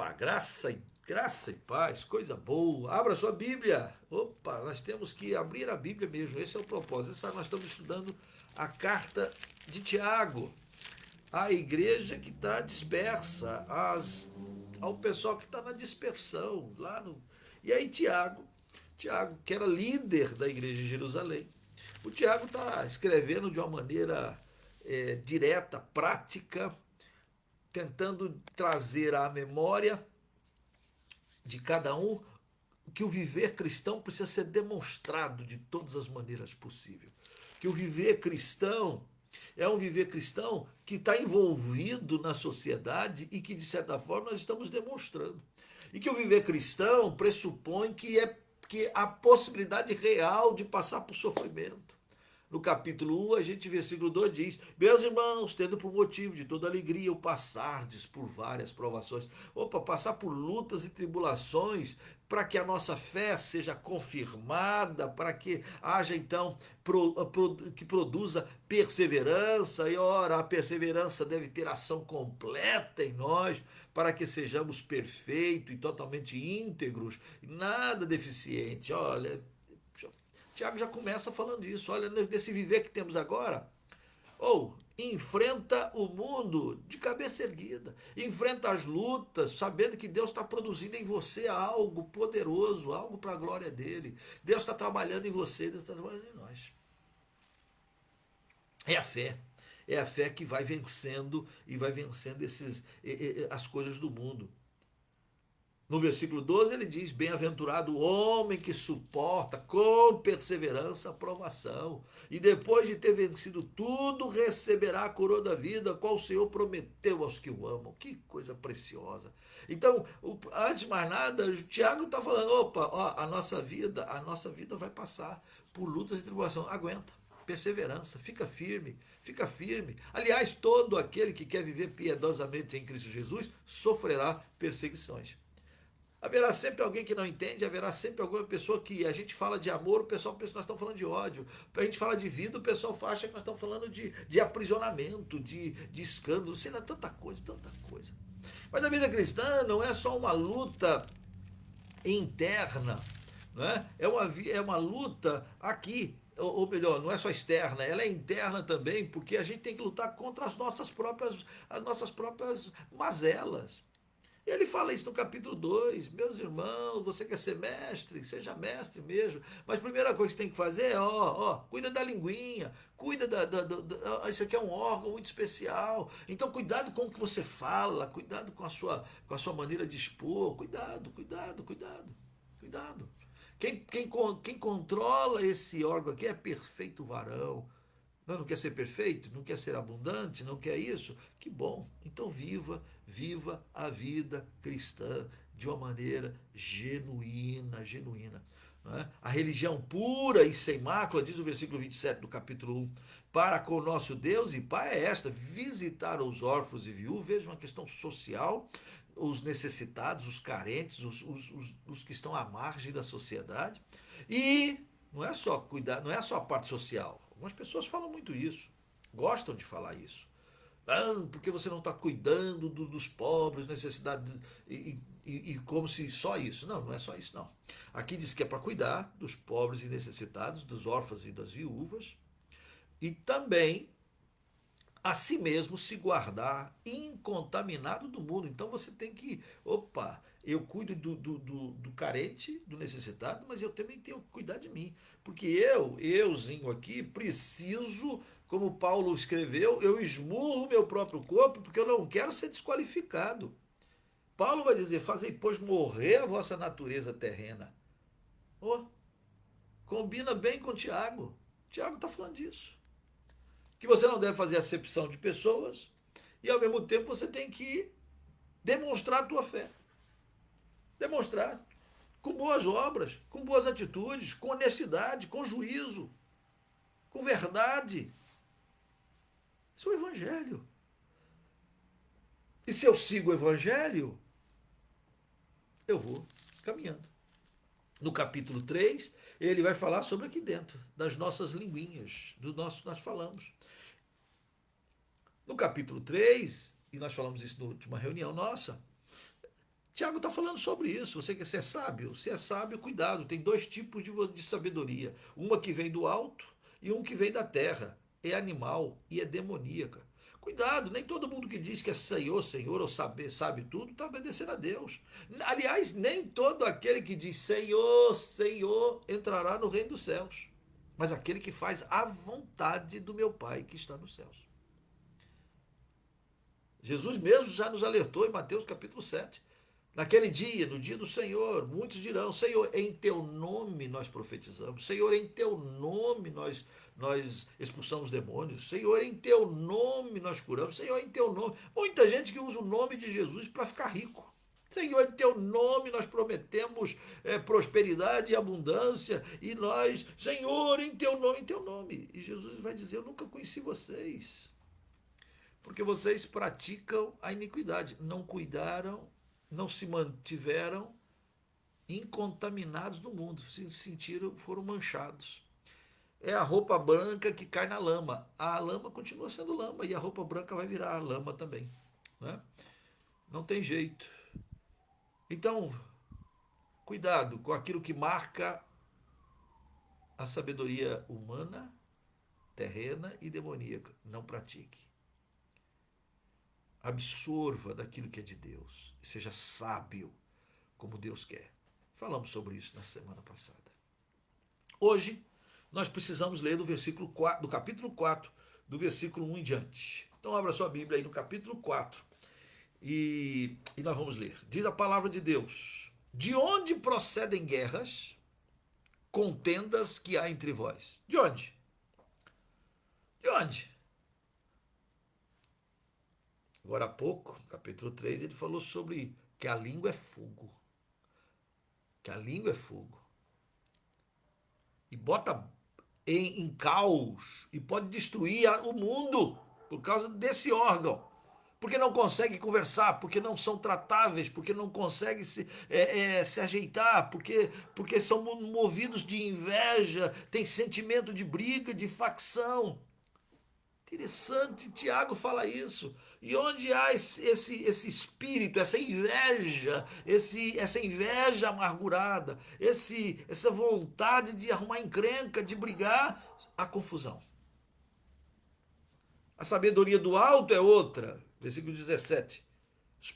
Opa, graça e paz, coisa boa. Abra sua Bíblia. Opa, nós temos que abrir a Bíblia mesmo. Esse é o propósito. Nós estamos estudando a carta de Tiago, à igreja que está dispersa, ao pessoal que está na dispersão. E aí, Tiago, que era líder da igreja de Jerusalém, o Tiago está escrevendo de uma maneira direta, prática, tentando trazer à memória de cada um que o viver cristão precisa ser demonstrado de todas as maneiras possíveis. Que o viver cristão é um viver cristão que está envolvido na sociedade e que, de certa forma, nós estamos demonstrando. E que o viver cristão pressupõe que a possibilidade real de passar por sofrimento. No capítulo 1, a gente, versículo 2 diz: meus irmãos, tendo por motivo de toda alegria o passardes por várias provações. Opa, passar por lutas e tribulações para que a nossa fé seja confirmada, para que haja então, que produza perseverança. E ora, a perseverança deve ter ação completa em nós, para que sejamos perfeitos e totalmente íntegros, nada deficiente. Olha, Tiago já começa falando isso. Olha, nesse viver que temos agora, enfrenta o mundo de cabeça erguida, enfrenta as lutas, sabendo que Deus está produzindo em você algo poderoso, algo para a glória dele. Deus está trabalhando em você, Deus está trabalhando em nós. É a fé que vai vencendo e vai vencendo as coisas do mundo. No versículo 12 ele diz: bem-aventurado o homem que suporta com perseverança a provação, e depois de ter vencido tudo, receberá a coroa da vida, qual o Senhor prometeu aos que o amam. Que coisa preciosa. Então, antes de mais nada, o Tiago está falando: a nossa vida vai passar por lutas e tribulação. Aguenta. Perseverança, fica firme. Aliás, todo aquele que quer viver piedosamente em Cristo Jesus sofrerá perseguições. Haverá sempre alguém que não entende, haverá sempre alguma pessoa que a gente fala de amor, o pessoal pensa que nós estamos falando de ódio. A gente fala de vida, o pessoal acha que nós estamos falando de aprisionamento, de escândalo, sei lá, tanta coisa. Mas a vida cristã não é só uma luta interna, não é? É uma luta aqui, ou melhor, não é só externa, ela é interna também, porque a gente tem que lutar contra as nossas próprias mazelas. Ele fala isso no capítulo 2, meus irmãos, você quer ser mestre, seja mestre mesmo, mas a primeira coisa que você tem que fazer é, cuida da linguinha, cuida isso aqui é um órgão muito especial, então cuidado com o que você fala, cuidado com a sua maneira de expor, cuidado. Quem controla esse órgão aqui é perfeito varão. Não quer ser perfeito? Não quer ser abundante? Não quer isso? Que bom. Então viva a vida cristã de uma maneira genuína. Não é? A religião pura e sem mácula, diz o versículo 27 do capítulo 1, para com o nosso Deus e Pai é esta: visitar os órfãos e viúvas. Veja uma questão social, os necessitados, os carentes, os que estão à margem da sociedade. E não é só cuidar, não é só a parte social. Algumas pessoas falam muito isso, gostam de falar isso. Porque você não está cuidando dos pobres, necessidades, e como se só isso. Não é só isso, não. Aqui diz que é para cuidar dos pobres e necessitados, dos órfãos e das viúvas, e também a si mesmo se guardar incontaminado do mundo. Então você tem que, eu cuido do carente, do necessitado, mas eu também tenho que cuidar de mim. Porque euzinho aqui, preciso, como Paulo escreveu, eu esmurro meu próprio corpo porque eu não quero ser desqualificado. Paulo vai dizer: fazei, pois, morrer a vossa natureza terrena. Combina bem com Tiago. Tiago está falando disso. Que você não deve fazer acepção de pessoas e, ao mesmo tempo, você tem que demonstrar a tua fé. Demonstrar com boas obras, com boas atitudes, com honestidade, com juízo, com verdade. Isso é o Evangelho. E se eu sigo o Evangelho, eu vou caminhando. No capítulo 3, ele vai falar sobre aqui dentro, das nossas linguinhas, do nosso que nós falamos. No capítulo 3, e nós falamos isso na última reunião nossa, Tiago está falando sobre isso. Você quer ser sábio? Se é sábio, cuidado. Tem dois tipos de sabedoria. Uma que vem do alto e um que vem da terra. É animal e é demoníaca. Cuidado, nem todo mundo que diz que é Senhor, Senhor, ou sabe tudo, está obedecendo a Deus. Aliás, nem todo aquele que diz Senhor, Senhor, entrará no reino dos céus. Mas aquele que faz a vontade do meu Pai que está nos céus. Jesus mesmo já nos alertou em Mateus capítulo 7. Naquele dia, no dia do Senhor, muitos dirão, Senhor, em teu nome nós profetizamos, Senhor, em teu nome nós expulsamos demônios, Senhor, em teu nome nós curamos, Senhor, em teu nome. Muita gente que usa o nome de Jesus para ficar rico. Senhor, em teu nome nós prometemos prosperidade e abundância, e nós, Senhor, em teu nome. E Jesus vai dizer, eu nunca conheci vocês, porque vocês praticam a iniquidade, não cuidaram, não se mantiveram incontaminados no mundo, se sentiram, foram manchados. É a roupa branca que cai na lama. A lama continua sendo lama e a roupa branca vai virar lama também, né? Não tem jeito. Então, cuidado com aquilo que marca a sabedoria humana, terrena e demoníaca. Não pratique. Absorva daquilo que é de Deus. E seja sábio como Deus quer. Falamos sobre isso na semana passada. Hoje, nós precisamos ler do versículo 4, do capítulo 4, do versículo 1 em diante. Então, abra sua Bíblia aí no capítulo 4 e nós vamos ler. Diz a palavra de Deus: de onde procedem guerras, contendas que há entre vós? De onde? De onde? Agora há pouco, capítulo 3, ele falou sobre que a língua é fogo. Que a língua é fogo. E bota em caos e pode destruir o mundo por causa desse órgão. Porque não conseguem conversar, porque não são tratáveis, porque não conseguem se ajeitar, porque são movidos de inveja, tem sentimento de briga, de facção. Interessante, Tiago fala isso. E onde há esse espírito, essa inveja amargurada, essa vontade de arrumar encrenca, de brigar, há confusão. A sabedoria do alto é outra, versículo 17.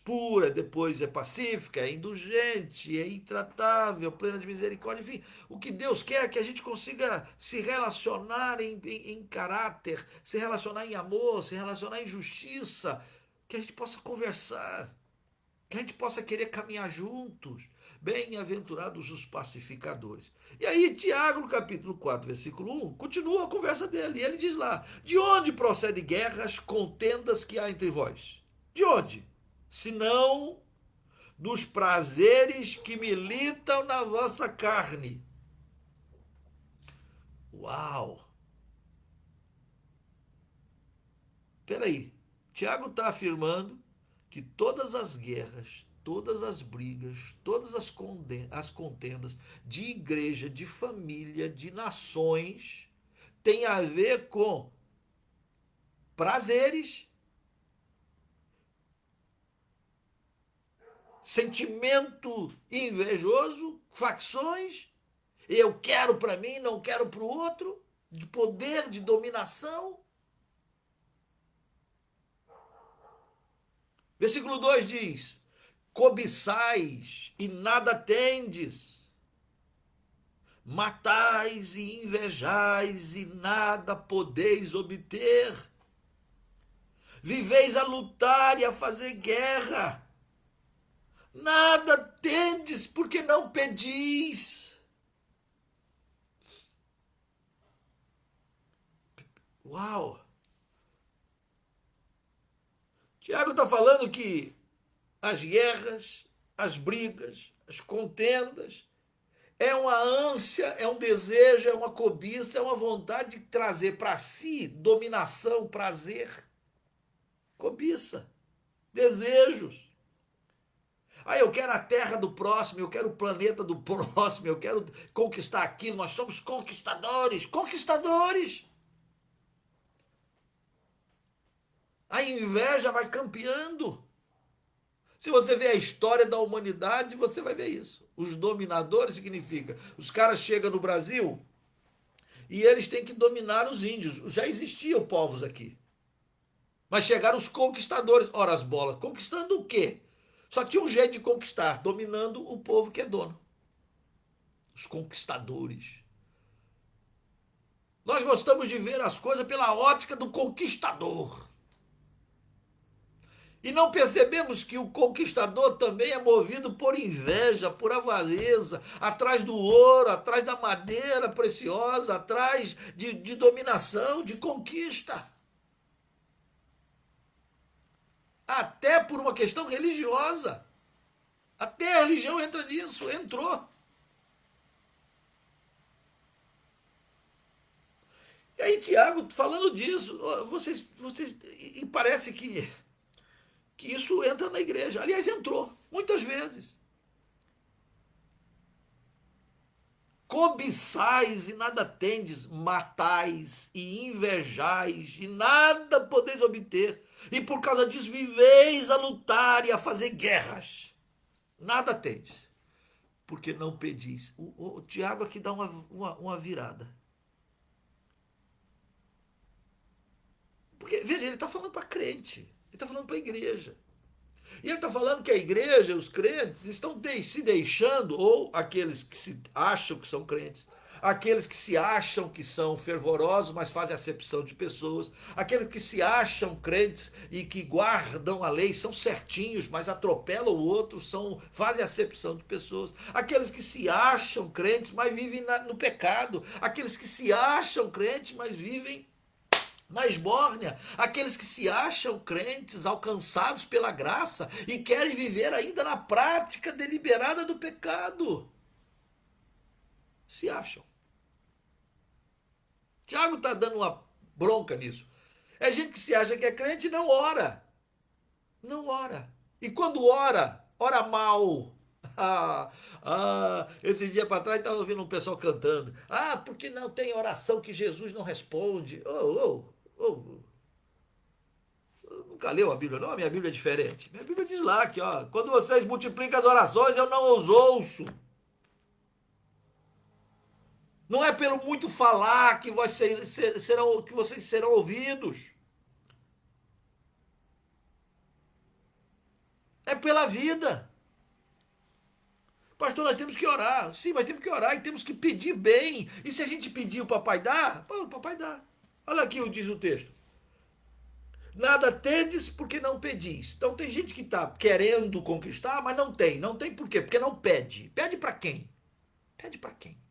Pura, depois é pacífica, é indulgente, é intratável, plena de misericórdia, enfim, o que Deus quer é que a gente consiga se relacionar em caráter, se relacionar em amor, se relacionar em justiça, que a gente possa conversar, que a gente possa querer caminhar juntos. Bem-aventurados os pacificadores. E aí, Tiago, no capítulo 4, versículo 1, continua a conversa dele, e ele diz lá: de onde procedem guerras, contendas que há entre vós? De onde? Senão dos prazeres que militam na vossa carne. Uau! Peraí, Tiago está afirmando que todas as guerras, todas as brigas, todas as contendas de igreja, de família, de nações, tem a ver com prazeres, sentimento invejoso, facções, eu quero para mim, não quero para o outro, de poder, de dominação. Versículo 2 diz: cobiçais e nada tendes, matais e invejais e nada podeis obter, viveis a lutar e a fazer guerra, nada tendes porque não pedis. Uau! Tiago está falando que as guerras, as brigas, as contendas, é uma ânsia, é um desejo, é uma cobiça, é uma vontade de trazer para si dominação, prazer, cobiça, desejos. Ah, eu quero a terra do próximo, eu quero o planeta do próximo, eu quero conquistar aquilo. Nós somos conquistadores, conquistadores. A inveja vai campeando. Se você vê a história da humanidade, você vai ver isso. Os dominadores significa, os caras chegam no Brasil e eles têm que dominar os índios. Já existiam povos aqui. Mas chegaram os conquistadores. Ora, as bolas, conquistando o quê? Só tinha um jeito de conquistar, dominando o povo que é dono. Os conquistadores. Nós gostamos de ver as coisas pela ótica do conquistador. E não percebemos que o conquistador também é movido por inveja, por avareza, atrás do ouro, atrás da madeira preciosa, atrás de dominação, de conquista. Até por uma questão religiosa. Até a religião entra nisso, entrou. E aí, Tiago, falando disso, e parece que isso entra na igreja. Aliás, entrou, muitas vezes. Cobiçais e nada tendes, matais e invejais e nada podeis obter. E por causa disso viveis a lutar e a fazer guerras. Nada tendes, porque não pedis. O Tiago aqui dá uma virada. Porque, veja, ele está falando para crente, ele está falando para a igreja. E ele está falando que a igreja, os crentes, estão se deixando, ou aqueles que se acham que são crentes, aqueles que se acham que são fervorosos, mas fazem acepção de pessoas, aqueles que se acham crentes e que guardam a lei, são certinhos, mas atropelam o outro, fazem acepção de pessoas, aqueles que se acham crentes, mas vivem no pecado, aqueles que se acham crentes, mas vivem na esbórnia, aqueles que se acham crentes, alcançados pela graça e querem viver ainda na prática deliberada do pecado. Se acham. Tiago está dando uma bronca nisso. É gente que se acha que é crente e não ora. Não ora. E quando ora, ora mal. Esse dia para trás estava ouvindo um pessoal cantando. Porque não tem oração que Jesus não responde. Nunca leu a Bíblia, não? A minha Bíblia é diferente. Minha Bíblia diz lá que, quando vocês multiplicam as orações, eu não os ouço. Não é pelo muito falar que vocês serão ouvidos. É pela vida. Pastor, nós temos que orar. Sim, mas temos que orar e temos que pedir bem. E se a gente pedir, o papai dá? O papai dá. Olha aqui, diz o texto. Nada tendes porque não pedis. Então tem gente que está querendo conquistar, mas não tem. Não tem por quê? Porque não pede. Pede para quem? Pede para quem?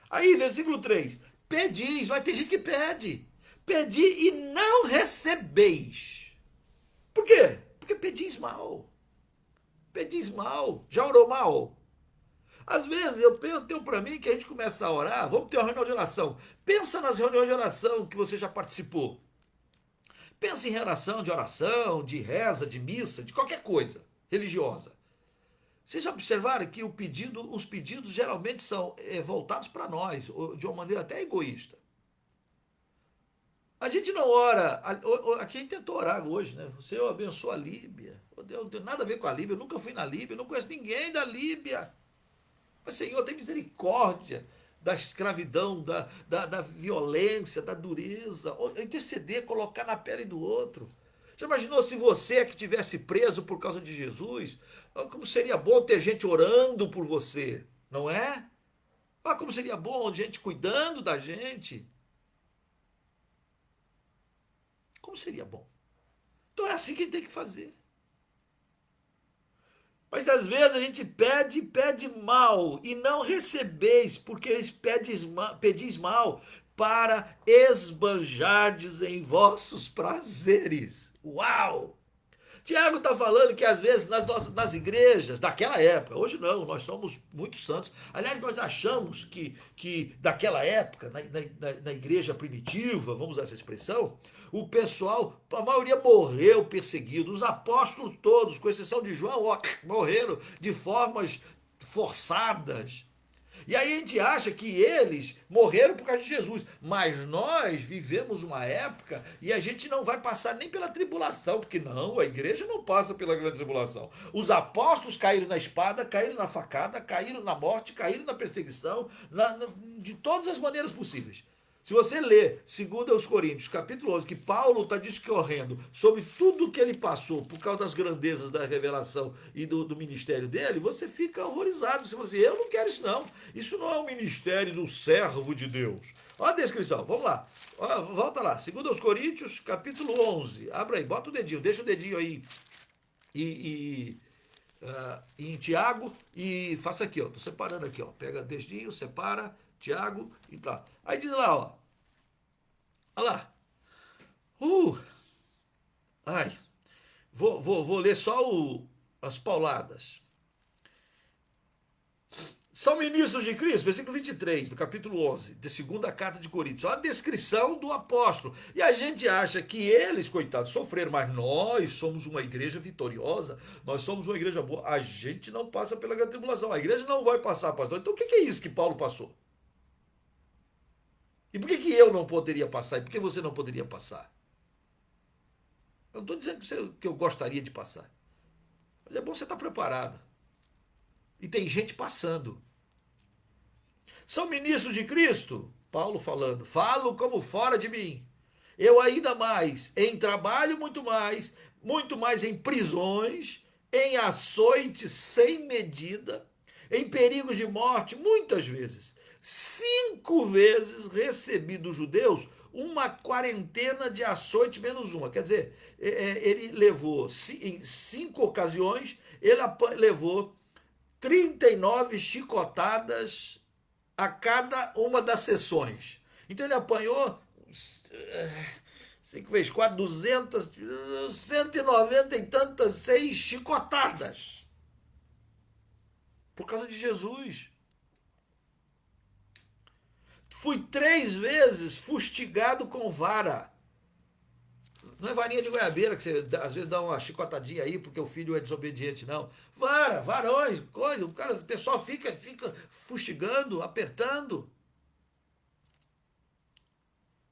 Aí, versículo 3. Pedis, vai ter gente que pede. Pedi e não recebeis. Por quê? Porque pedis mal. Pedis mal. Já orou mal? Às vezes eu tenho para mim que a gente começa a orar, vamos ter uma reunião de oração. Pensa nas reuniões de oração que você já participou. Pensa em relação de oração, de reza, de missa, de qualquer coisa religiosa. Vocês já observaram que os pedidos geralmente são voltados para nós, de uma maneira até egoísta. A gente não ora. Aqui a gente tentou orar hoje, né? O Senhor abençoa a Líbia. Deus, não tem nada a ver com a Líbia. Eu nunca fui na Líbia, não conheço ninguém da Líbia. Mas, Senhor, tem misericórdia da escravidão, da violência, da dureza. Interceder, colocar na pele do outro. Já imaginou se você que tivesse preso por causa de Jesus? Como seria bom ter gente orando por você, não é? Como seria bom gente cuidando da gente. Como seria bom. Então é assim que tem que fazer. Mas às vezes a gente pede mal e não recebeis, porque pedis mal para esbanjardes em vossos prazeres. Uau! Tiago está falando que às vezes nas igrejas daquela época, hoje não, nós somos muito santos. Aliás, nós achamos que daquela época, na igreja primitiva, vamos usar essa expressão, o pessoal, a maioria morreu perseguido. Os apóstolos todos, com exceção de João, morreram de formas forçadas. E aí a gente acha que eles morreram por causa de Jesus, mas nós vivemos uma época e a gente não vai passar nem pela tribulação, porque não, a igreja não passa pela grande tribulação. Os apóstolos caíram na espada, caíram na facada, caíram na morte, caíram na perseguição, de todas as maneiras possíveis. Se você ler 2 Coríntios, capítulo 11, que Paulo está discorrendo sobre tudo que ele passou por causa das grandezas da revelação e do ministério dele, você fica horrorizado. Você fala assim, eu não quero isso não. Isso não é o ministério do servo de Deus. Olha a descrição, vamos lá. Olha, volta lá, 2 Coríntios, capítulo 11. Abra aí, bota o dedinho, deixa o dedinho aí em Tiago e faça aqui, ó. Estou separando aqui, ó. Pega dedinho, separa, Tiago e tá. Aí diz lá, ó. Olha lá. Ai. Vou ler só as pauladas. São ministros de Cristo, versículo 23, do capítulo 11, da segunda carta de Coríntios. Olha a descrição do apóstolo. E a gente acha que eles, coitados, sofreram, mas nós somos uma igreja vitoriosa, nós somos uma igreja boa. A gente não passa pela grande tribulação, a igreja não vai passar, pastor. Então o que é isso que Paulo passou? E por que eu não poderia passar? E por que você não poderia passar? Eu não estou dizendo que eu gostaria de passar. Mas é bom você estar preparado. E tem gente passando. São ministros de Cristo? Paulo falando. Falo como fora de mim. Eu ainda mais, em trabalho muito mais em prisões, em açoites sem medida, em perigo de morte, muitas vezes. 5 vezes recebi dos judeus uma quarentena de açoite menos uma. Quer dizer, ele levou, em 5 ocasiões, ele levou 39 chicotadas a cada uma das sessões. Então ele apanhou 5 vezes 4, 200, 190 e tantas 6 chicotadas. Por causa de Jesus. Fui 3 vezes fustigado com vara. Não é varinha de goiabeira que você às vezes dá uma chicotadinha aí porque o filho é desobediente, não. Vara, varões, coisa. O pessoal fica fustigando, apertando.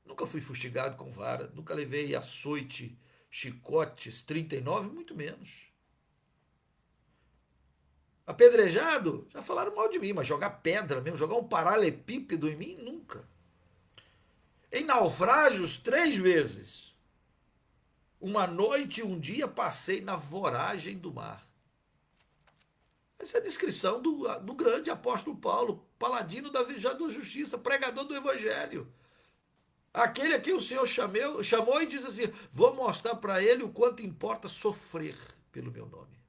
Nunca fui fustigado com vara, nunca levei açoite, chicotes, 39, muito menos. Apedrejado? Já falaram mal de mim, mas jogar pedra mesmo, jogar um paralelepípedo em mim, nunca. Em naufrágios, 3 vezes. Uma noite e um dia passei na voragem do mar. Essa é a descrição do grande apóstolo Paulo, paladino da justiça, pregador do evangelho. Aquele a quem o Senhor chamou e disse assim, vou mostrar para ele o quanto importa sofrer pelo meu nome.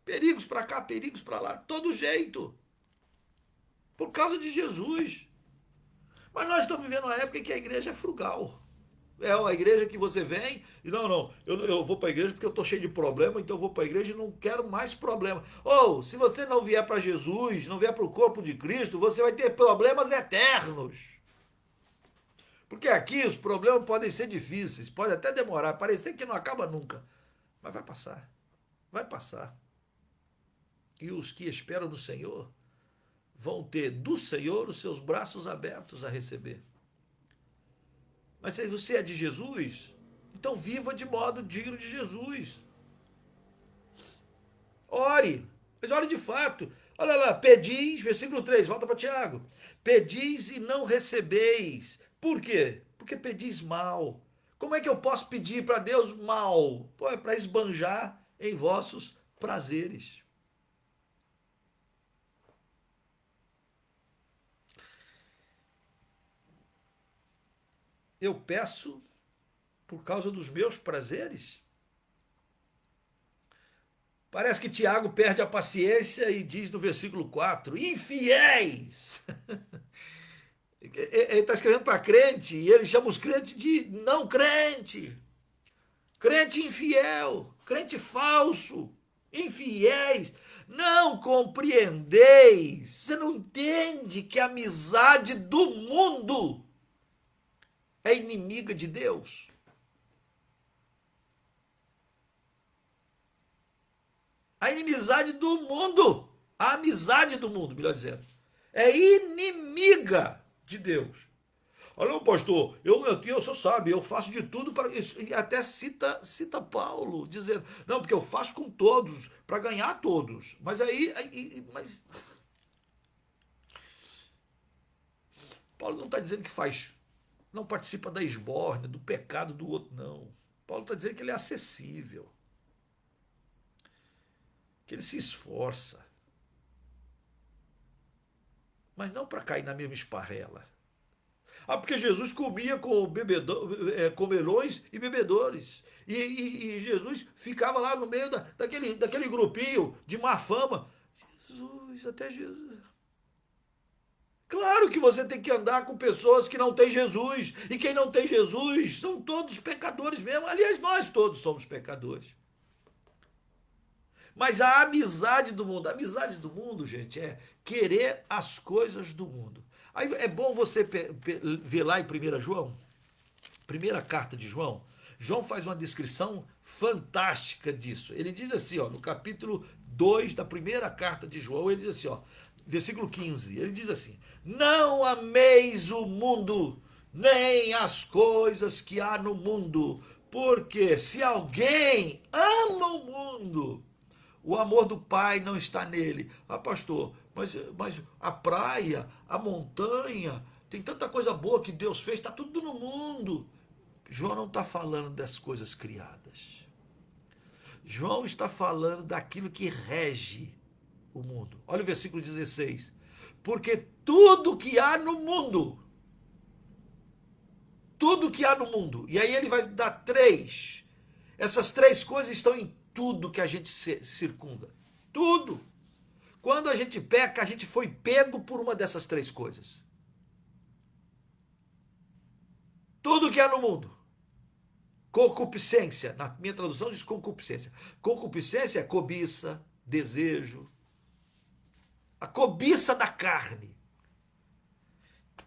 Perigos para cá, perigos para lá, todo jeito. Por causa de Jesus. Mas nós estamos vivendo uma época em que a igreja é frugal. É uma igreja que você vem e eu vou para a igreja porque eu estou cheio de problema, então eu vou para a igreja e não quero mais problema. Ou, se você não vier para Jesus, não vier para o corpo de Cristo, você vai ter problemas eternos. Porque aqui os problemas podem ser difíceis, pode até demorar, parecer que não acaba nunca. Mas vai passar. Vai passar. E os que esperam no Senhor vão ter do Senhor os seus braços abertos a receber. Mas se você é de Jesus, então viva de modo digno de Jesus. Ore, mas ore de fato. Olha lá, pedis, versículo 3, volta para Tiago. Pedis e não recebeis. Por quê? Porque pedis mal. Como é que eu posso pedir para Deus mal? Pô, é para esbanjar em vossos prazeres. Eu peço por causa dos meus prazeres? Parece que Tiago perde a paciência e diz no versículo 4, infiéis! Ele está escrevendo para crente e ele chama os crentes de não crente. Crente infiel, crente falso, infiéis. Não compreendeis. Você não entende que a amizade do mundo é inimiga de Deus. A inimizade do mundo A amizade do mundo, melhor dizendo, é inimiga de Deus. Olha, não, pastor, eu só sabe, eu faço de tudo para isso. E até cita Paulo, dizendo, não, porque eu faço com todos, para ganhar todos. Mas mas Paulo não está dizendo que faz, não participa da esbórnia, do pecado do outro, não. Paulo está dizendo que ele é acessível, que ele se esforça, mas não para cair na mesma esparrela. Ah, porque Jesus comia com melões e bebedores. E Jesus ficava lá no meio daquele grupinho de má fama. Jesus, até Jesus. Claro que você tem que andar com pessoas que não têm Jesus. E quem não tem Jesus são todos pecadores mesmo. Aliás, nós todos somos pecadores. Mas a amizade do mundo, gente, é querer as coisas do mundo. Aí é bom você ver lá em 1 João, primeira carta de João. João faz uma descrição fantástica disso. Ele diz assim, ó, no capítulo 2 da primeira carta de João, ele diz assim, ó, versículo 15, ele diz assim: não ameis o mundo, nem as coisas que há no mundo, porque se alguém ama o mundo, o amor do Pai não está nele. Ah, pastor, mas a praia, a montanha, tem tanta coisa boa que Deus fez, está tudo no mundo. João não está falando das coisas criadas. João está falando daquilo que rege o mundo. Olha o versículo 16. Porque tudo que há no mundo, e aí ele vai dar três. Essas três coisas estão em tudo que a gente circunda. Tudo. Quando a gente peca, a gente foi pego por uma dessas três coisas. Tudo que há no mundo. Concupiscência. Na minha tradução diz concupiscência. Concupiscência é cobiça, desejo. A cobiça da carne.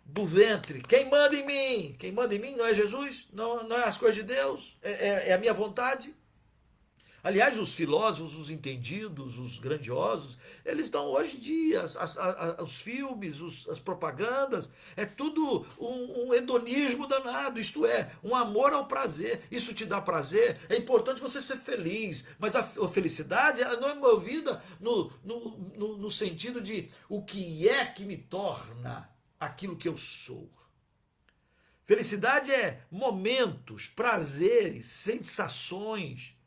Do ventre. Quem manda em mim? Quem manda em mim não é Jesus? Não é as coisas de Deus? É a minha vontade? Aliás, os filósofos, os entendidos, os grandiosos, eles dão hoje em dia, os filmes, as propagandas, é tudo um hedonismo danado, isto é, um amor ao prazer. Isso te dá prazer, é importante você ser feliz, mas a felicidade ela não é movida no sentido de o que é que me torna aquilo que eu sou. Felicidade é momentos, prazeres, sensações,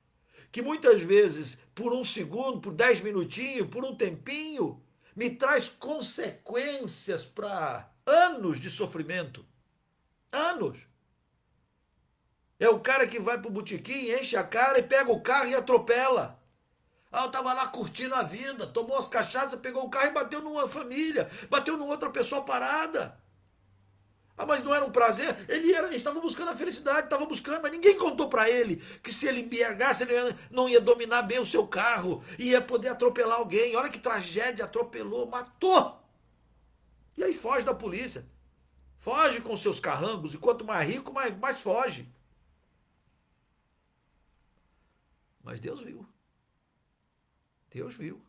que muitas vezes, por um segundo, por 10 minutinhos, por um tempinho, me traz consequências para anos de sofrimento. Anos. É o cara que vai para o botequim, enche a cara e pega o carro e atropela. Ah, eu estava lá curtindo a vida, tomou as cachaças, pegou o carro e bateu numa família, bateu numa outra pessoa parada. Ah, mas não era um prazer? Ele estava buscando a felicidade, estava buscando, mas ninguém contou para ele que se ele embriagasse, ele não ia dominar bem o seu carro, ia poder atropelar alguém. Olha que tragédia, atropelou, matou. E aí foge da polícia. Foge com seus carrangos, e quanto mais rico, mais foge. Mas Deus viu. Deus viu.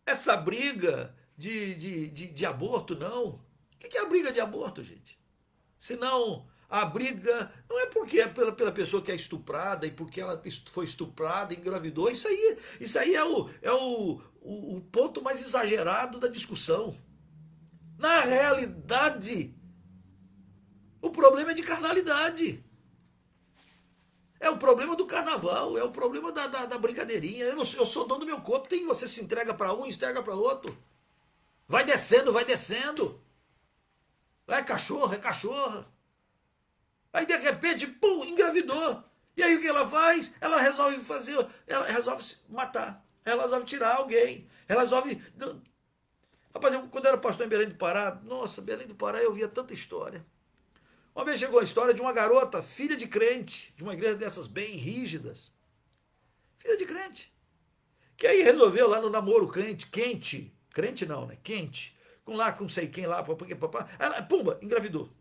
Essa briga de aborto, não. O que é a briga de aborto, gente? Senão a briga não é porque é pela pessoa que é estuprada e porque ela foi estuprada, engravidou. Isso aí é o ponto mais exagerado da discussão. Na realidade, o problema é de carnalidade. É o problema do carnaval, é o problema da brincadeirinha. Eu sou dono do meu corpo, você se entrega para um, entrega para outro. Vai descendo, vai descendo. É cachorro, é cachorra. Aí de repente, pum, engravidou. E aí o que ela faz? Ela resolve matar. Ela resolve tirar alguém. Ela resolve. Rapaz, quando eu era pastor em Belém do Pará, nossa, Belém do Pará eu via tanta história. Uma vez chegou a história de uma garota, filha de crente, de uma igreja dessas bem rígidas. Filha de crente. Que aí resolveu lá no namoro quente. Crente não, né? Quente. Com sei quem lá, porque papá. Ela, pumba, engravidou.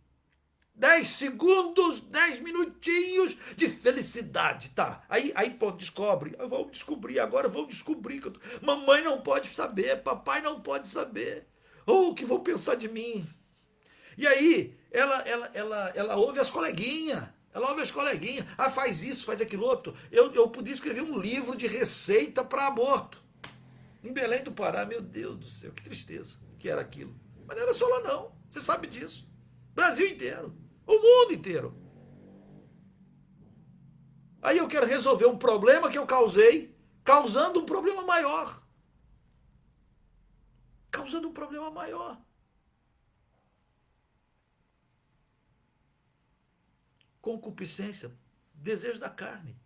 10 segundos, 10 minutinhos de felicidade, tá? Aí pô, descobre. Vamos descobrir agora, vamos descobrir. Mamãe não pode saber, papai não pode saber. Ou o que vão pensar de mim? E aí, ela ouve as coleguinhas. Ela ouve as coleguinhas. Ah, faz isso, faz aquilo outro. Eu podia escrever um livro de receita para aborto. Em Belém do Pará, meu Deus do céu, que tristeza que era aquilo. Mas não era só lá não, você sabe disso. Brasil inteiro, o mundo inteiro. Aí eu quero resolver um problema que eu causei, causando um problema maior. Causando um problema maior. Concupiscência, desejo da carne.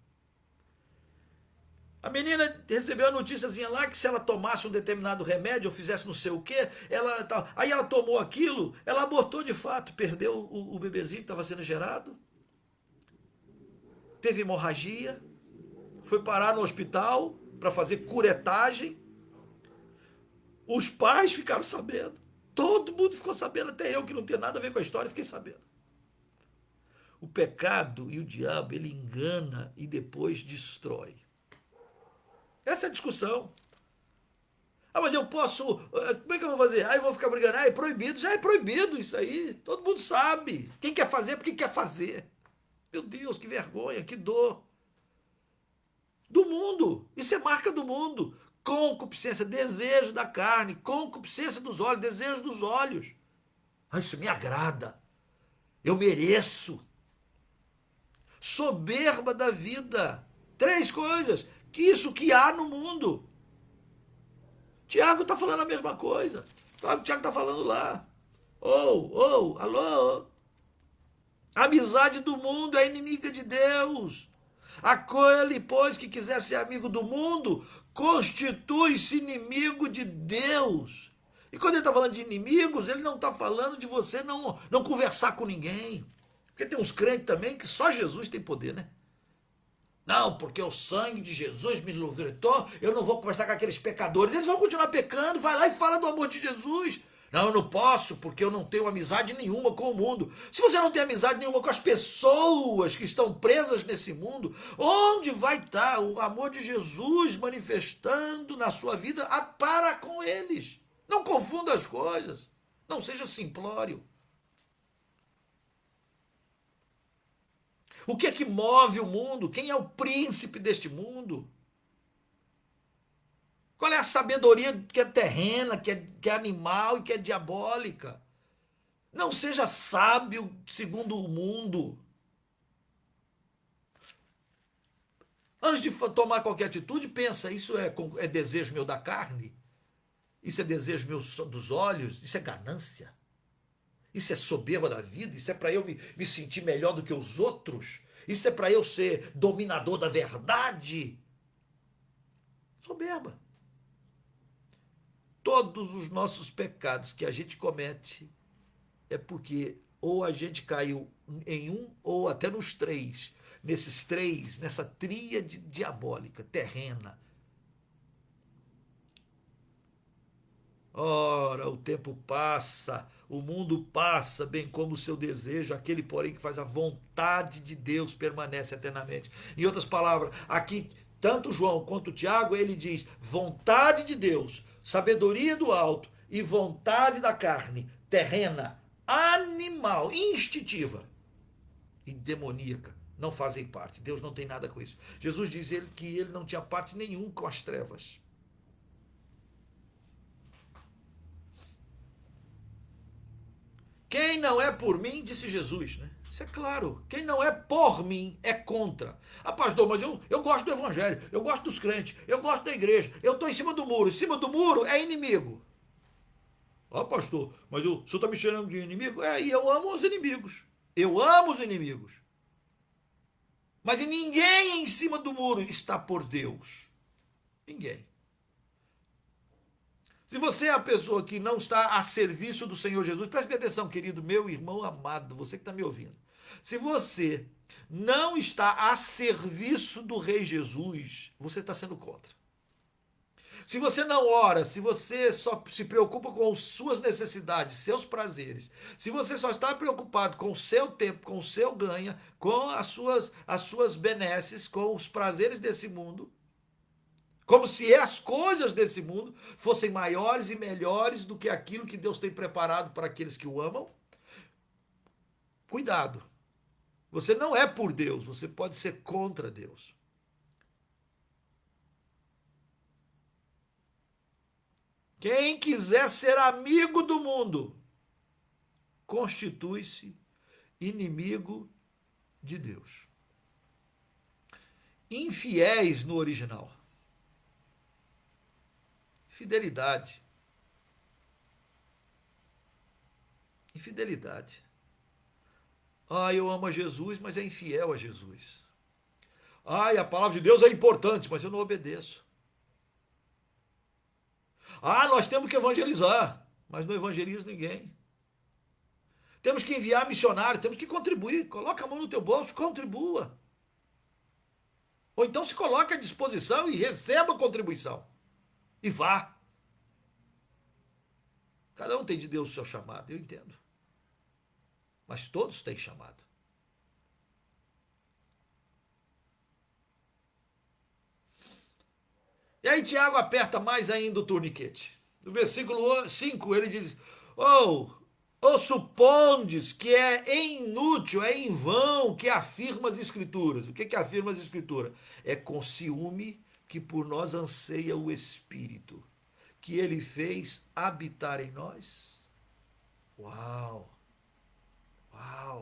A menina recebeu a noticiazinha lá que se ela tomasse um determinado remédio ou fizesse não sei o quê, aí ela tomou aquilo, ela abortou de fato, perdeu o bebezinho que estava sendo gerado, teve hemorragia, foi parar no hospital para fazer curetagem. Os pais ficaram sabendo, todo mundo ficou sabendo, até eu que não tenho nada a ver com a história, fiquei sabendo. O pecado e o diabo, ele engana e depois destrói. Essa é a discussão. Ah, mas eu posso. Como é que eu vou fazer? Ah, eu vou ficar brigando. Ah, é proibido. Já é proibido isso aí. Todo mundo sabe. Quem quer fazer, porque quer fazer. Meu Deus, que vergonha, que dor. Do mundo. Isso é marca do mundo. Concupiscência, desejo da carne. Concupiscência dos olhos, desejo dos olhos. Ah, isso me agrada. Eu mereço. Soberba da vida. 3 coisas. Que isso que há no mundo. Tiago está falando a mesma coisa. O Tiago está falando lá. Alô? A amizade do mundo é inimiga de Deus. Aquele, pois, que quiser ser amigo do mundo, constitui-se inimigo de Deus. E quando ele está falando de inimigos, ele não está falando de você não conversar com ninguém. Porque tem uns crentes também que só Jesus tem poder, né? Não, porque o sangue de Jesus me libertou, eu não vou conversar com aqueles pecadores. Eles vão continuar pecando, vai lá e fala do amor de Jesus. Não, eu não posso, porque eu não tenho amizade nenhuma com o mundo. Se você não tem amizade nenhuma com as pessoas que estão presas nesse mundo, onde vai estar o amor de Jesus manifestando na sua vida para com eles? Não confunda as coisas. Não seja simplório. O que é que move o mundo? Quem é o príncipe deste mundo? Qual é a sabedoria que é terrena, que é animal e que é diabólica? Não seja sábio segundo o mundo. Antes de tomar qualquer atitude, pensa, isso é desejo meu da carne? Isso é desejo meu dos olhos? Isso é ganância? Isso é soberba da vida? Isso é para eu me sentir melhor do que os outros? Isso é para eu ser dominador da verdade? Soberba. Todos os nossos pecados que a gente comete é porque ou a gente caiu em um ou até nos 3. Nesses 3, nessa tríade diabólica, terrena. Ora, o tempo passa, o mundo passa, bem como o seu desejo, aquele, porém, que faz a vontade de Deus permanece eternamente. Em outras palavras, aqui, tanto João quanto Tiago, ele diz, vontade de Deus, sabedoria do alto e vontade da carne, terrena, animal, instintiva e demoníaca, não fazem parte. Deus não tem nada com isso. Jesus diz que ele não tinha parte nenhuma com as trevas. Quem não é por mim, disse Jesus, né? Isso é claro. Quem não é por mim é contra. Ah, pastor, mas eu gosto do evangelho, eu gosto dos crentes, eu gosto da igreja, eu estou em cima do muro. Em cima do muro é inimigo. Ah, pastor, mas o senhor está me chamando de inimigo? E eu amo os inimigos. Eu amo os inimigos. Mas ninguém em cima do muro está por Deus. Ninguém. Se você é a pessoa que não está a serviço do Senhor Jesus, preste atenção, querido meu irmão amado, você que está me ouvindo. Se você não está a serviço do Rei Jesus, você está sendo contra. Se você não ora, se você só se preocupa com suas necessidades, seus prazeres, se você só está preocupado com o seu tempo, com o seu ganho, com as suas benesses, com os prazeres desse mundo, como se as coisas desse mundo fossem maiores e melhores do que aquilo que Deus tem preparado para aqueles que o amam, cuidado. Você não é por Deus, você pode ser contra Deus. Quem quiser ser amigo do mundo, constitui-se inimigo de Deus. Infiéis no original. Fidelidade. Infidelidade. Eu amo a Jesus, mas é infiel a Jesus. A palavra de Deus é importante, mas eu não obedeço. Nós temos que evangelizar, mas não evangelizo ninguém. Temos que enviar missionário, temos que contribuir. Coloca a mão no teu bolso, contribua. Ou então se coloque à disposição e receba a contribuição. E vá. Cada um tem de Deus o seu chamado, eu entendo. Mas todos têm chamado. E aí Tiago aperta mais ainda o torniquete. No versículo 5 ele diz: ou supondes que é inútil, é em vão que afirma as Escrituras. O que afirma as Escrituras? É com ciúme que por nós anseia o Espírito, que ele fez habitar em nós. Uau!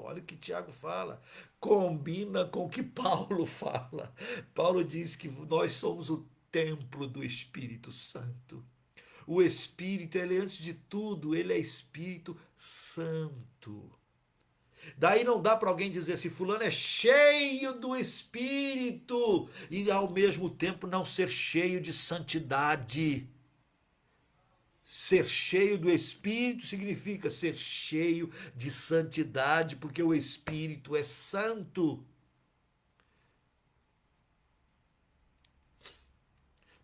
Olha o que Tiago fala. Combina com o que Paulo fala. Paulo diz que nós somos o templo do Espírito Santo. O Espírito, ele antes de tudo, ele é Espírito Santo. Daí não dá para alguém dizer assim, fulano é cheio do Espírito e ao mesmo tempo não ser cheio de santidade. Ser cheio do Espírito significa ser cheio de santidade, porque o Espírito é santo.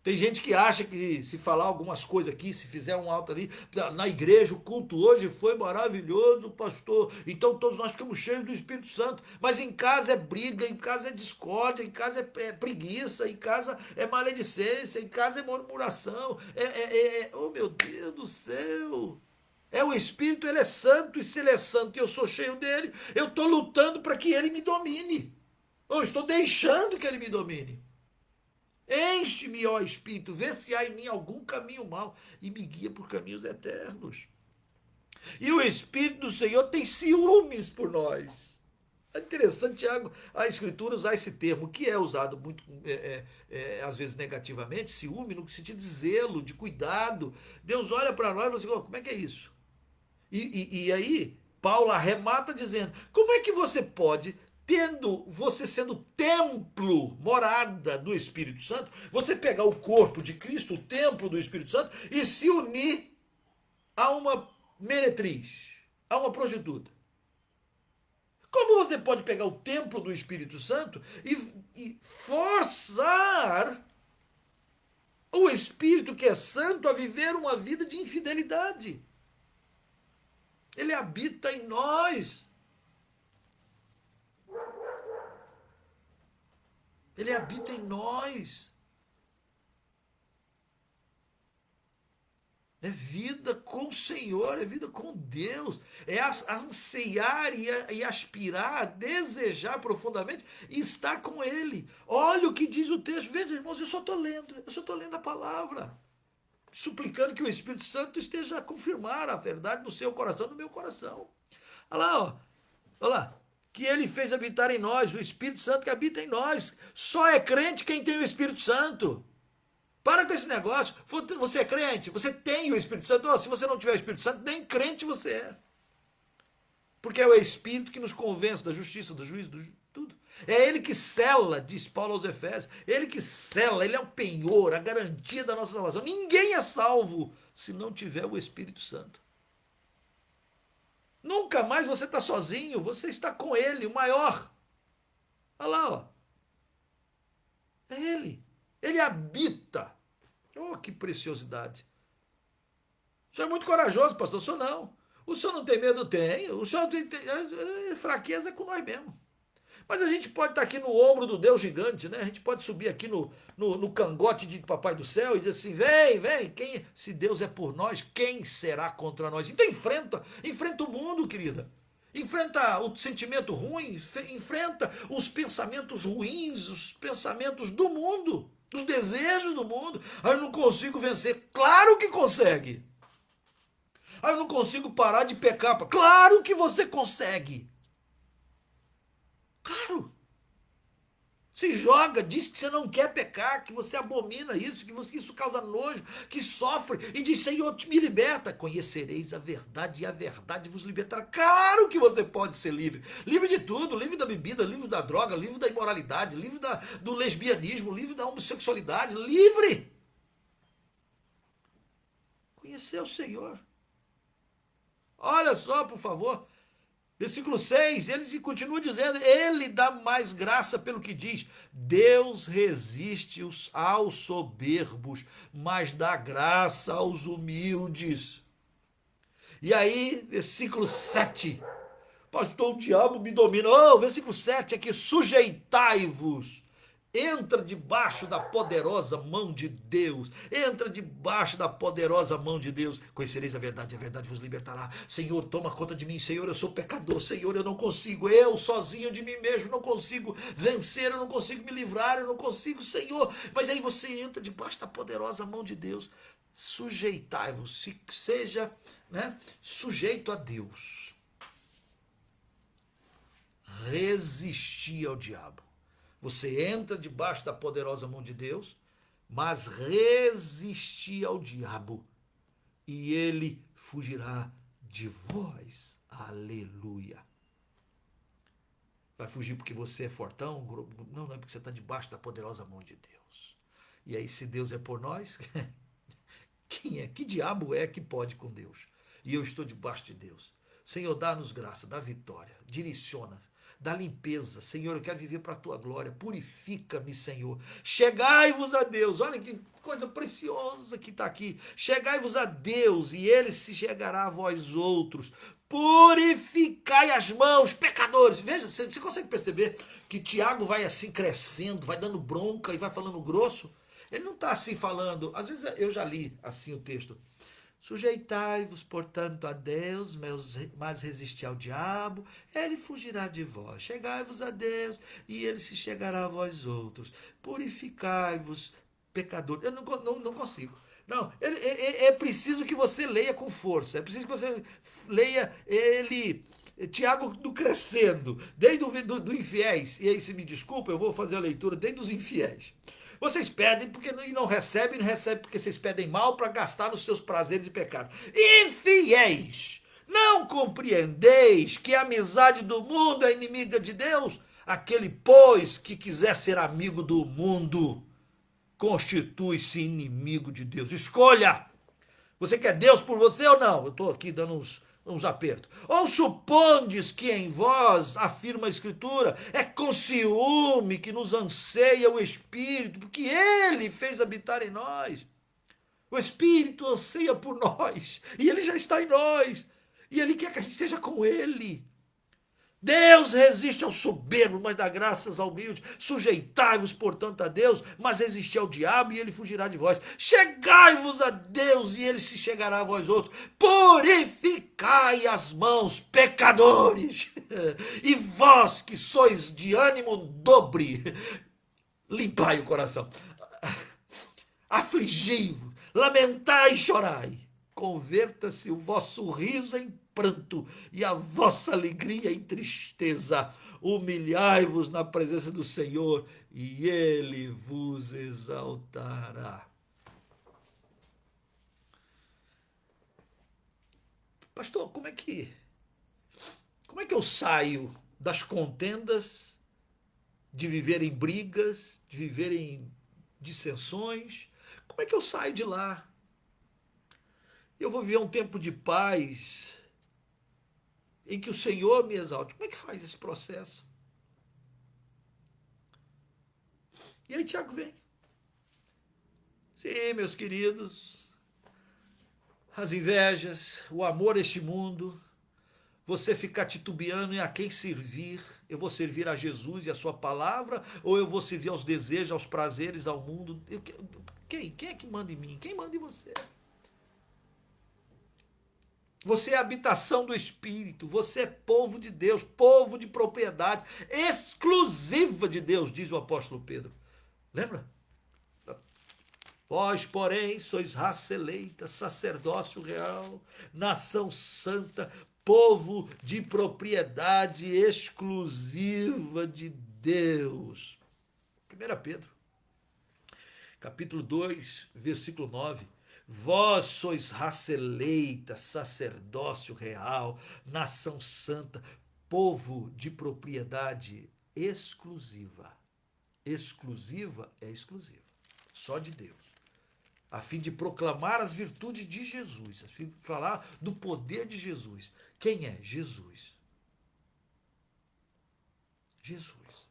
Tem gente que acha que se falar algumas coisas aqui, se fizer um alto ali, na igreja, o culto hoje foi maravilhoso, pastor, então todos nós ficamos cheios do Espírito Santo, mas em casa é briga, em casa é discórdia, em casa é preguiça, em casa é maledicência, em casa é murmuração, oh meu Deus do céu, o Espírito, ele é santo, e se ele é santo e eu sou cheio dele, eu estou lutando para que ele me domine, eu estou deixando que ele me domine. Enche-me, ó Espírito, vê se há em mim algum caminho mau e me guia por caminhos eternos. E o Espírito do Senhor tem ciúmes por nós. É interessante, Tiago, a Escritura usar esse termo, que é usado muito, às vezes negativamente, ciúme, no sentido de zelo, de cuidado. Deus olha para nós e fala assim, como é que é isso? E aí, Paulo arremata dizendo, como é que você pode... você sendo templo, morada do Espírito Santo, você pegar o corpo de Cristo, o templo do Espírito Santo, e se unir a uma meretriz, a uma prostituta. Como você pode pegar o templo do Espírito Santo e forçar o Espírito que é santo a viver uma vida de infidelidade? Ele habita em nós. Ele habita em nós. É vida com o Senhor, é vida com Deus. É anseiar e aspirar, desejar profundamente e estar com Ele. Olha o que diz o texto. Veja, irmãos, eu só estou lendo a palavra. Suplicando que o Espírito Santo esteja a confirmar a verdade no seu coração, no meu coração. Olha lá, olha lá. Que ele fez habitar em nós, o Espírito Santo que habita em nós. Só é crente quem tem o Espírito Santo. Para com esse negócio. Você é crente, você tem o Espírito Santo. Se você não tiver o Espírito Santo, nem crente você é. Porque é o Espírito que nos convence da justiça, do juízo, do tudo. É ele que sela, diz Paulo aos Efésios. Ele que sela, ele é o penhor, a garantia da nossa salvação. Ninguém é salvo se não tiver o Espírito Santo. Nunca mais você está sozinho, você está com ele, o maior. Olha lá, ó. É ele. Ele habita. Oh, que preciosidade. O senhor é muito corajoso, pastor. O senhor não. O senhor não tem medo? Tem. O senhor tem fraqueza com nós mesmo. Mas a gente pode estar aqui no ombro do Deus gigante, né? A gente pode subir aqui no cangote de Papai do Céu e dizer assim: vem, vem, se Deus é por nós, quem será contra nós? Então enfrenta o mundo, querida. Enfrenta o sentimento ruim, enfrenta os pensamentos ruins, os pensamentos do mundo, os desejos do mundo. Eu não consigo vencer. Claro que consegue. Eu não consigo parar de pecar. Claro que você consegue. Claro. Se joga, diz que você não quer pecar, que você abomina isso, que isso causa nojo, que sofre, e diz: Senhor, me liberta. Conhecereis a verdade e a verdade vos libertará. Claro que você pode ser livre. Livre de tudo, livre da bebida, livre da droga, livre da imoralidade, livre do lesbianismo, livre da homossexualidade, livre. Conhecer o Senhor. Olha só, por favor. Versículo 6, ele continua dizendo, ele dá mais graça pelo que diz, Deus resiste aos soberbos, mas dá graça aos humildes. E aí, versículo 7, pastor, o diabo me domina. Oh, versículo 7 aqui, sujeitai-vos. Entra debaixo da poderosa mão de Deus. Entra debaixo da poderosa mão de Deus. Conhecereis a verdade vos libertará. Senhor, toma conta de mim. Senhor, eu sou pecador. Senhor, eu não consigo. Eu, sozinho de mim mesmo, não consigo vencer. Eu não consigo me livrar. Eu não consigo, Senhor. Mas aí você entra debaixo da poderosa mão de Deus. Sujeitai-vos. Seja, sujeito a Deus. Resistir ao diabo. Você entra debaixo da poderosa mão de Deus, mas resistir ao diabo, e ele fugirá de vós. Aleluia. Vai fugir porque você é fortão? Não, não é porque você está debaixo da poderosa mão de Deus. E aí, se Deus é por nós, que diabo é que pode com Deus? E eu estou debaixo de Deus. Senhor, dá-nos graça, dá vitória, direciona, dá limpeza. Senhor, eu quero viver para a tua glória. Purifica-me, Senhor. Chegai-vos a Deus. Olha que coisa preciosa que está aqui. Chegai-vos a Deus e ele se chegará a vós outros. Purificai as mãos, pecadores. Veja, você consegue perceber que Tiago vai assim crescendo, vai dando bronca e vai falando grosso? Ele não está assim falando. Às vezes eu já li assim o texto. Sujeitai-vos, portanto, a Deus, mas resisti ao diabo, ele fugirá de vós. Chegai-vos a Deus, e ele se chegará a vós outros. Purificai-vos, pecadores. Eu não consigo. Não, é preciso que você leia com força. É preciso que você leia Tiago do crescendo, desde do infiéis. E aí, se me desculpa, eu vou fazer a leitura desde os infiéis. Vocês pedem porque não recebem porque vocês pedem mal para gastar nos seus prazeres e pecados. Infiéis! Não compreendeis que a amizade do mundo é inimiga de Deus? Aquele, pois, que quiser ser amigo do mundo, constitui-se inimigo de Deus. Escolha! Você quer Deus por você ou não? Eu estou aqui dando uns apertos. Ou supondes que em vós, afirma a Escritura, é com ciúme que nos anseia o Espírito, porque Ele fez habitar em nós. O Espírito anseia por nós, e Ele já está em nós, e Ele quer que a gente esteja com Ele. Deus resiste ao soberbo, mas dá graças ao humilde. Sujeitai-vos, portanto, a Deus, mas resisti ao diabo e ele fugirá de vós. Chegai-vos a Deus e ele se chegará a vós outros. Purificai as mãos, pecadores, e vós que sois de ânimo dobre, limpai o coração. Afligi-vos, lamentai e chorai. Converta-se o vosso riso em pranto e a vossa alegria em tristeza. Humilhai-vos na presença do Senhor e Ele vos exaltará. Pastor, como é que eu saio das contendas, de viver em brigas, de viver em dissensões? Como é que eu saio de lá? Eu vou viver um tempo de paz, em que o Senhor me exalte. Como é que faz esse processo? E aí Tiago vem. Sim, meus queridos, as invejas, o amor a este mundo, você ficar titubeando em a quem servir. Eu vou servir a Jesus e a sua palavra, ou eu vou servir aos desejos, aos prazeres, ao mundo? Quem é que manda em mim? Quem manda em você? Você é a habitação do Espírito, você é povo de Deus, povo de propriedade exclusiva de Deus, diz o apóstolo Pedro. Lembra? Vós, porém, sois raça eleita, sacerdócio real, nação santa, povo de propriedade exclusiva de Deus. 1 Pedro, capítulo 2, versículo 9. Vós sois raça eleita, sacerdócio real, nação santa, povo de propriedade exclusiva. Exclusiva é exclusiva, só de Deus. A fim de proclamar as virtudes de Jesus, a fim de falar do poder de Jesus. Quem é? Jesus. Jesus.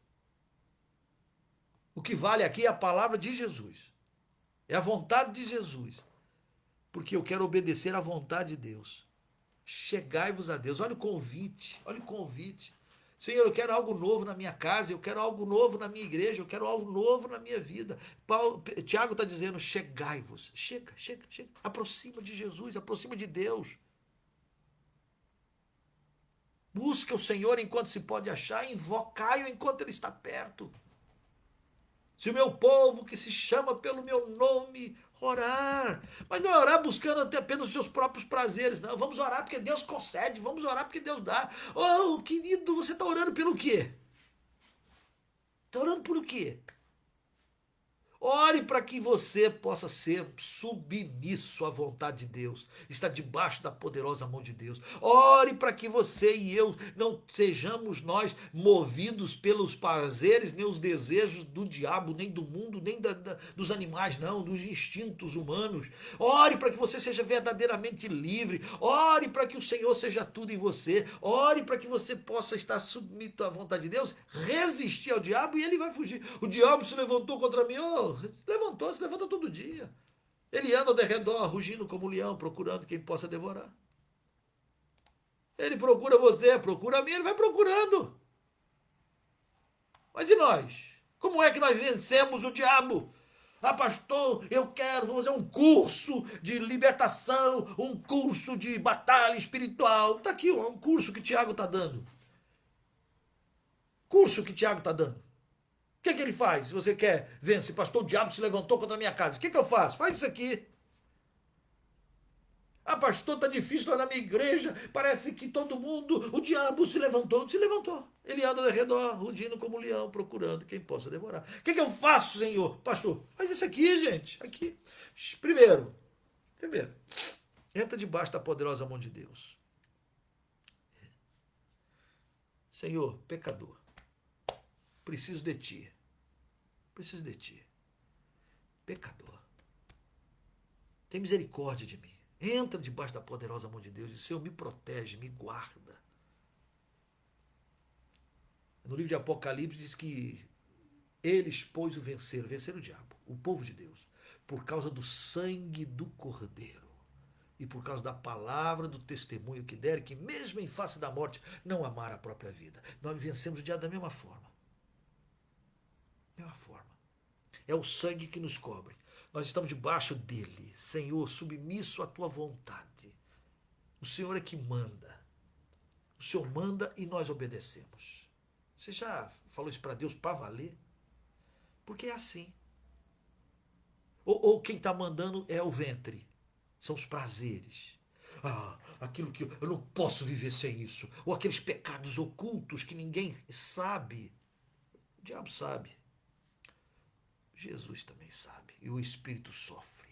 O que vale aqui é a palavra de Jesus. É a vontade de Jesus. Porque eu quero obedecer à vontade de Deus. Chegai-vos a Deus. Olha o convite, olha o convite. Senhor, eu quero algo novo na minha casa, eu quero algo novo na minha igreja, eu quero algo novo na minha vida. Tiago está dizendo, chegai-vos. Chega. Aproxima de Jesus, aproxima de Deus. Busca o Senhor enquanto se pode achar, invocai-o enquanto ele está perto. Se o meu povo, que se chama pelo meu nome, orar. Mas não é orar buscando até apenas os seus próprios prazeres, não. Vamos orar porque Deus concede, vamos orar porque Deus dá. Oh, querido, você está orando pelo quê? Está orando por quê? Ore para que você possa ser submisso à vontade de Deus, está debaixo da poderosa mão de Deus. Ore para que você e eu não sejamos nós movidos pelos prazeres, nem os desejos do diabo, nem do mundo, nem dos animais, não, dos instintos humanos. Ore para que você seja verdadeiramente livre. Ore para que o Senhor seja tudo em você. Ore para que você possa estar submetido à vontade de Deus, resistir ao diabo e ele vai fugir. O diabo se levantou contra mim, se levanta todo dia. Ele anda ao redor, rugindo como um leão, procurando quem possa devorar. Ele procura você, procura a mim, ele vai procurando. Mas e nós? Como é que nós vencemos o diabo? Ah, pastor, eu quero fazer um curso de libertação, um curso de batalha espiritual. Está aqui um curso que Tiago está dando. Curso que Tiago está dando. O que ele faz? Se você quer vencer, pastor, o diabo se levantou contra a minha casa. O que eu faço? Faz isso aqui. Ah, pastor, está difícil lá na minha igreja. Parece que todo mundo, o diabo se levantou. Se levantou. Ele anda ao redor, rugindo como um leão, procurando quem possa devorar. O que eu faço, Senhor? Pastor, faz isso aqui, gente. Aqui. Primeiro, entra debaixo da poderosa mão de Deus. Senhor, pecador. Preciso de ti. Preciso de ti. Pecador. Tem misericórdia de mim. Entra debaixo da poderosa mão de Deus e o Senhor me protege, me guarda. No livro de Apocalipse diz que ele expôs o vencer o diabo, o povo de Deus, por causa do sangue do Cordeiro e por causa da palavra do testemunho que der, que mesmo em face da morte não amar a própria vida. Nós vencemos o diabo da mesma forma. É o sangue que nos cobre. Nós estamos debaixo dele. Senhor, submisso à tua vontade. O Senhor é que manda. O Senhor manda e nós obedecemos. Você já falou isso para Deus para valer? Porque é assim. Ou quem está mandando é o ventre. São os prazeres. Aquilo que eu não posso viver sem isso. Ou aqueles pecados ocultos que ninguém sabe. O diabo sabe. Jesus também sabe. E o espírito sofre.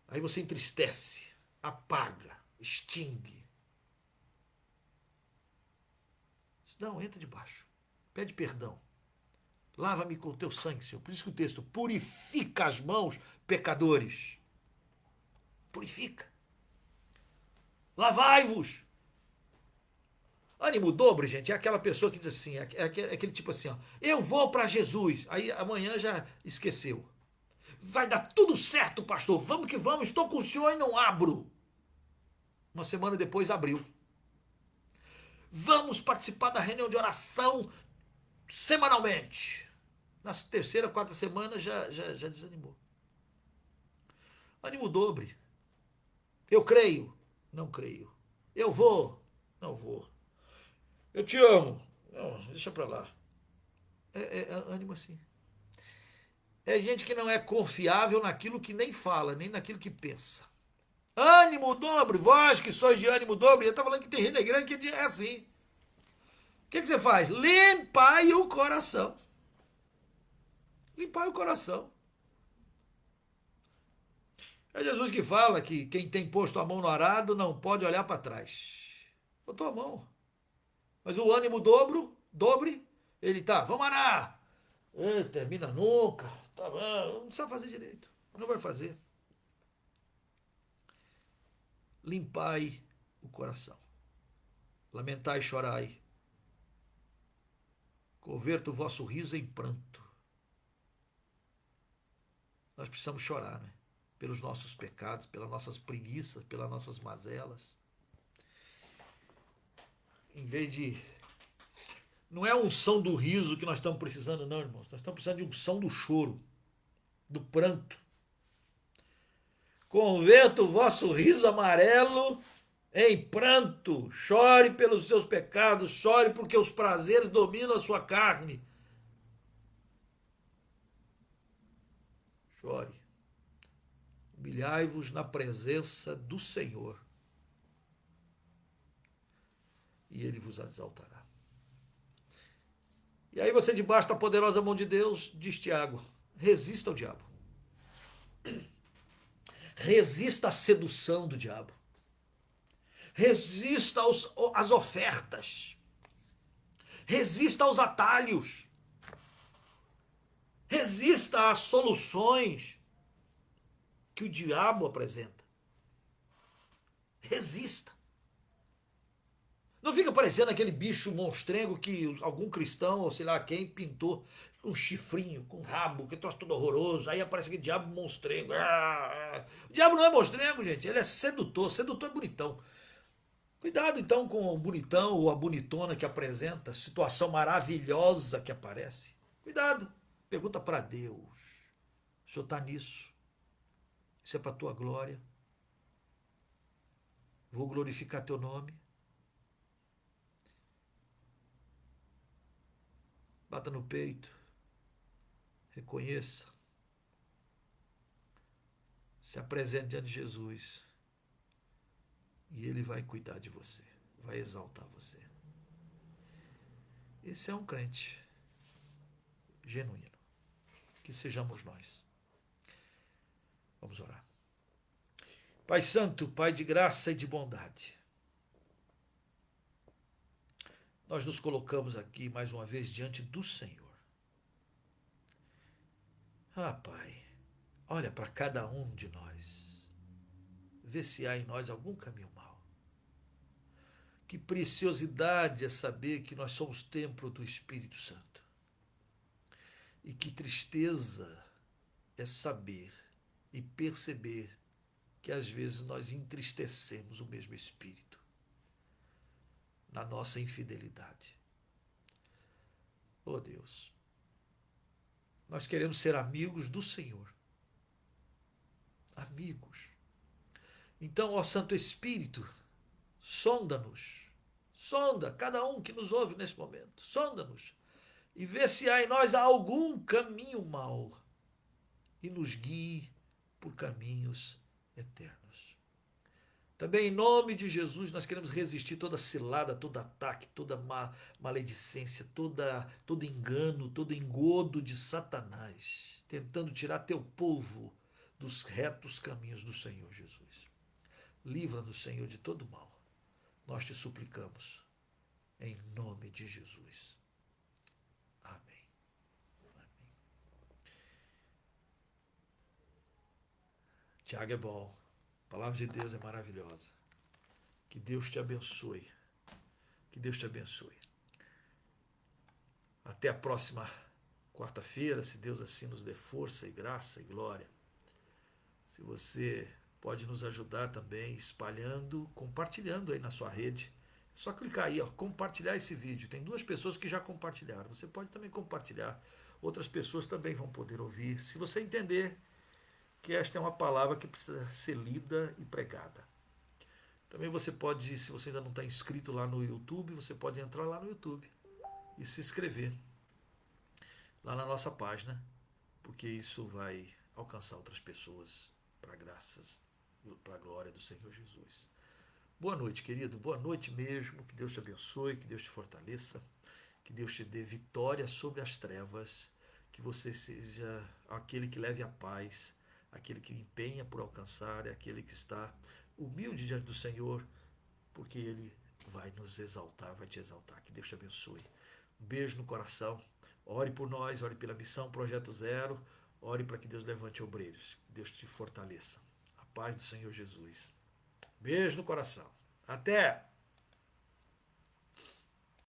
Aí você entristece, apaga, extingue. Não, entra debaixo. Pede perdão. Lava-me com o teu sangue, Senhor. Por isso que o texto, purifica as mãos, pecadores. Purifica. Lavai-vos. Ânimo dobre, gente, é aquela pessoa que diz assim, é aquele tipo assim, ó, eu vou para Jesus, aí amanhã já esqueceu. Vai dar tudo certo, pastor, vamos que vamos, estou com o senhor e não abro. Uma semana depois abriu. Vamos participar da reunião de oração semanalmente. Na terceira, quarta semana já desanimou. Ânimo dobre. Eu creio, não creio. Eu vou, não vou. Eu te amo. Não, deixa pra lá. É ânimo assim. É gente que não é confiável naquilo que nem fala, nem naquilo que pensa. Ânimo dobre, vós que sois de ânimo dobre. Eu estava falando que tem gente da igreja que é assim. O que você faz? Limpai o coração. Limpar o coração. É Jesus que fala que quem tem posto a mão no arado não pode olhar para trás. Botou a mão. Mas o ânimo dobre, ele tá, vamos arar. Termina nunca. Tá bom, não sabe fazer direito. Não vai fazer. Limpai o coração. Lamentai e chorai. Converta o vosso riso em pranto. Nós precisamos chorar, né? Pelos nossos pecados, pelas nossas preguiças, pelas nossas mazelas. Em vez de... Não é a unção do riso que nós estamos precisando, não, irmãos. Nós estamos precisando de unção do choro, do pranto. Converta o vosso riso amarelo em pranto. Chore pelos seus pecados, chore porque os prazeres dominam a sua carne. Chore. Humilhai-vos na presença do Senhor, e Ele vos exaltará. E aí você, debaixo da poderosa mão de Deus, diz Tiago, resista ao diabo. Resista à sedução do diabo. Resista às ofertas. Resista aos atalhos. Resista às soluções que o diabo apresenta. Resista. Não fica parecendo aquele bicho monstrengo que algum cristão, ou sei lá quem, pintou com um chifrinho, com um rabo, que troço todo horroroso. Aí aparece aquele diabo monstrengo. O diabo não é monstrengo, gente. Ele é sedutor. Sedutor é bonitão. Cuidado então com o bonitão ou a bonitona que apresenta, situação maravilhosa que aparece. Cuidado. Pergunta para Deus. O Senhor está nisso? Isso é para a tua glória? Vou glorificar teu nome? Bata no peito. Reconheça. Se apresente diante de Jesus. E Ele vai cuidar de você. Vai exaltar você. Esse é um crente genuíno. Que sejamos nós. Vamos orar. Pai Santo, Pai de graça e de bondade. Nós nos colocamos aqui mais uma vez diante do Senhor. Ah, Pai, olha para cada um de nós. Vê se há em nós algum caminho mau. Que preciosidade é saber que nós somos templo do Espírito Santo. E que tristeza é saber e perceber que às vezes nós entristecemos o mesmo Espírito na nossa infidelidade. Oh Deus, nós queremos ser amigos do Senhor. Amigos. Então, ó Santo Espírito, sonda-nos. Sonda cada um que nos ouve nesse momento. Sonda-nos. E vê se há em nós algum caminho mau. E nos guie por caminhos eternos. Também em nome de Jesus nós queremos resistir toda cilada, todo ataque, toda maledicência, todo engano, todo engodo de Satanás, tentando tirar teu povo dos retos caminhos do Senhor Jesus. Livra-nos, Senhor, de todo mal. Nós te suplicamos, em nome de Jesus. Amém. Amém. Tiago é bom. A palavra de Deus é maravilhosa. Que Deus te abençoe. Que Deus te abençoe. Até a próxima quarta-feira, se Deus assim nos dê força e graça e glória. Se você pode nos ajudar também espalhando, compartilhando aí na sua rede. É só clicar aí, ó, compartilhar esse vídeo. Tem 2 pessoas que já compartilharam. Você pode também compartilhar. Outras pessoas também vão poder ouvir. Se você entender que esta é uma palavra que precisa ser lida e pregada. Também você pode, se você ainda não está inscrito lá no YouTube, você pode entrar lá no YouTube e se inscrever lá na nossa página, porque isso vai alcançar outras pessoas para graças, para a glória do Senhor Jesus. Boa noite, querido. Boa noite mesmo. Que Deus te abençoe, que Deus te fortaleça, que Deus te dê vitória sobre as trevas, que você seja aquele que leve a paz, aquele que empenha por alcançar, é aquele que está humilde diante do Senhor, porque Ele vai nos exaltar, vai te exaltar. Que Deus te abençoe. Um beijo no coração. Ore por nós, ore pela missão Projeto Zero, ore para que Deus levante obreiros, que Deus te fortaleça. A paz do Senhor Jesus. Beijo no coração. Até!